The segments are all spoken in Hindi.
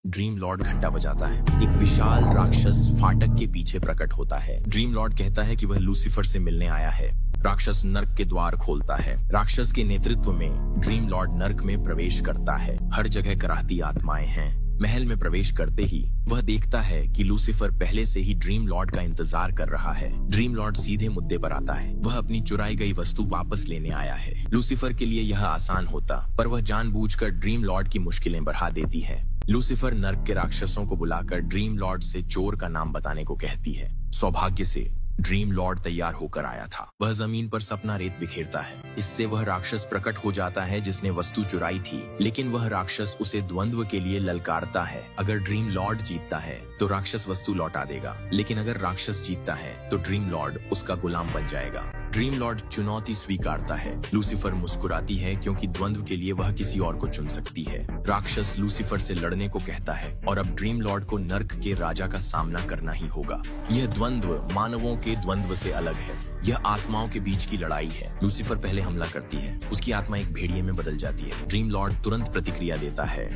ड्रीम लॉर्ड घंटा बजाता है। एक विशाल राक्षस फाटक के पीछे प्रकट होता है। ड्रीम लॉर्ड कहता है कि वह लूसीफर से मिलने आया है। राक्षस नर्क के द्वार खोलता है। राक्षस के नेतृत्व में ड्रीम लॉर्ड नर्क में प्रवेश करता है। हर जगह कराहती आत्माएं हैं। महल में प्रवेश करते ही वह देखता है कि लूसीफर पहले से ही ड्रीम लॉर्ड का इंतजार कर रहा है। ड्रीम लॉर्ड सीधे मुद्दे पर आता है। वह अपनी चुराई गई वस्तु वापस लेने आया है। लूसीफर के लिए यह आसान होता, पर वह जानबूझकर ड्रीम लॉर्ड की मुश्किलें बढ़ा देती है। लूसीफर नर्क के राक्षसों को बुलाकर ड्रीम लॉर्ड से चोर का नाम बताने को कहती है। सौभाग्य से ड्रीम लॉर्ड तैयार होकर आया था। वह जमीन पर सपना रेत बिखेरता है। इससे वह राक्षस प्रकट हो जाता है जिसने वस्तु चुराई थी, लेकिन वह राक्षस उसे द्वंद्व के लिए ललकारता है। अगर ड्रीम लॉर्ड जीतता है तो राक्षस वस्तु लौटा देगा, लेकिन अगर राक्षस जीतता है तो ड्रीम लॉर्ड उसका गुलाम बन जाएगा। ड्रीम लॉर्ड चुनौती स्वीकारता है। लूसीफर मुस्कुराती है क्योंकि द्वंद्व के लिए वह किसी और को चुन सकती है। राक्षस लूसीफर से लड़ने को कहता है और अब ड्रीम लॉर्ड को नर्क के राजा का सामना करना ही होगा। यह द्वंद्व मानवों के द्वंद्व से अलग है। यह आत्माओं के बीच की लड़ाई है। लूसीफर पहले हमला करती है। उसकी आत्मा एक भेड़िए में बदल जाती है। ड्रीम लॉर्ड तुरंत प्रतिक्रिया देता है।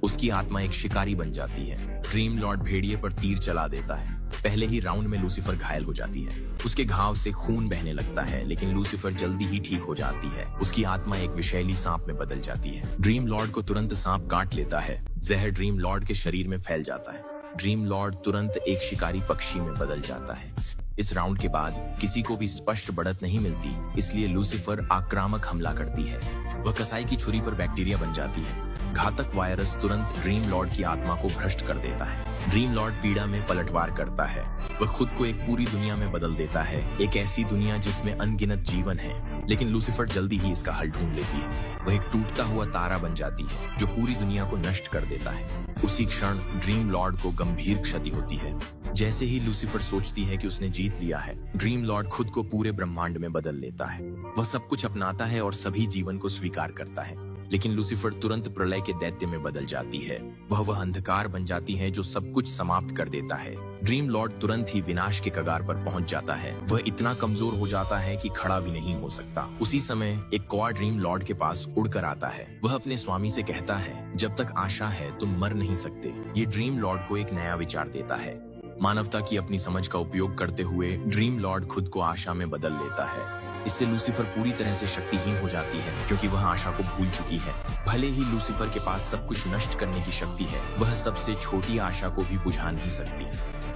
उसकी आत्मा एक शिकारी बन जाती है। ड्रीम लॉर्ड भेड़िए पर तीर चला देता है। पहले ही राउंड में लूसीफर घायल हो जाती है। उसके घाव से खून बहने लगता है, लेकिन लूसीफर जल्दी ही ठीक हो जाती है। उसकी आत्मा एक विषैली सांप में बदल जाती है। ड्रीम लॉर्ड को तुरंत सांप काट लेता है। जहर ड्रीम लॉर्ड के शरीर में फैल जाता है। ड्रीम लॉर्ड तुरंत एक शिकारी पक्षी में बदल जाता है। इस राउंड के बाद किसी को भी स्पष्ट बढ़त नहीं मिलती, इसलिए लूसीफर आक्रामक हमला करती है। वह कसाई की छुरी पर बैक्टीरिया बन जाती है। घातक वायरस तुरंत ड्रीम लॉर्ड की आत्मा को भ्रष्ट कर देता है। ड्रीम लॉर्ड पीड़ा में पलटवार करता है। वह खुद को एक पूरी दुनिया में बदल देता है, एक ऐसी दुनिया जिसमें अनगिनत जीवन है। लेकिन लूसीफर जल्दी ही इसका हल ढूंढ लेती है। वह एक टूटता हुआ तारा बन जाती है जो पूरी दुनिया को नष्ट कर देता है। उसी क्षण ड्रीम लॉर्ड को गंभीर क्षति होती है। जैसे ही लूसीफर सोचती है कि उसने जीत लिया है, ड्रीम लॉर्ड खुद को पूरे ब्रह्मांड में बदल लेता है। वह सब कुछ अपनाता है और सभी जीवन को स्वीकार करता है। लेकिन लूसीफर तुरंत प्रलय के दैत्य में बदल जाती है। वह अंधकार बन जाती है जो सब कुछ समाप्त कर देता है। ड्रीम लॉर्ड तुरंत ही विनाश के कगार पर पहुंच जाता है। वह इतना कमजोर हो जाता है कि खड़ा भी नहीं हो सकता। उसी समय एक कौवा ड्रीम लॉर्ड के पास उड़कर आता है। वह अपने स्वामी से कहता है, जब तक आशा है तुम मर नहीं सकते। ये ड्रीम लॉर्ड को एक नया विचार देता है। मानवता की अपनी समझ का उपयोग करते हुए ड्रीम लॉर्ड खुद को आशा में बदल लेता है। इससे लूसीफर पूरी तरह से शक्तिहीन हो जाती है, क्योंकि वह आशा को भूल चुकी है। भले ही लूसीफर के पास सब कुछ नष्ट करने की शक्ति है, वह सबसे छोटी आशा को भी बुझा नहीं सकती।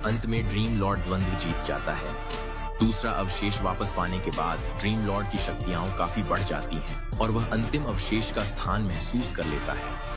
अंत में ड्रीम लॉर्ड द्वंद्व जीत जाता है। दूसरा अवशेष वापस पाने के बाद ड्रीम लॉर्ड की शक्तियां काफी बढ़ जाती हैं और वह अंतिम अवशेष का स्थान महसूस कर लेता है।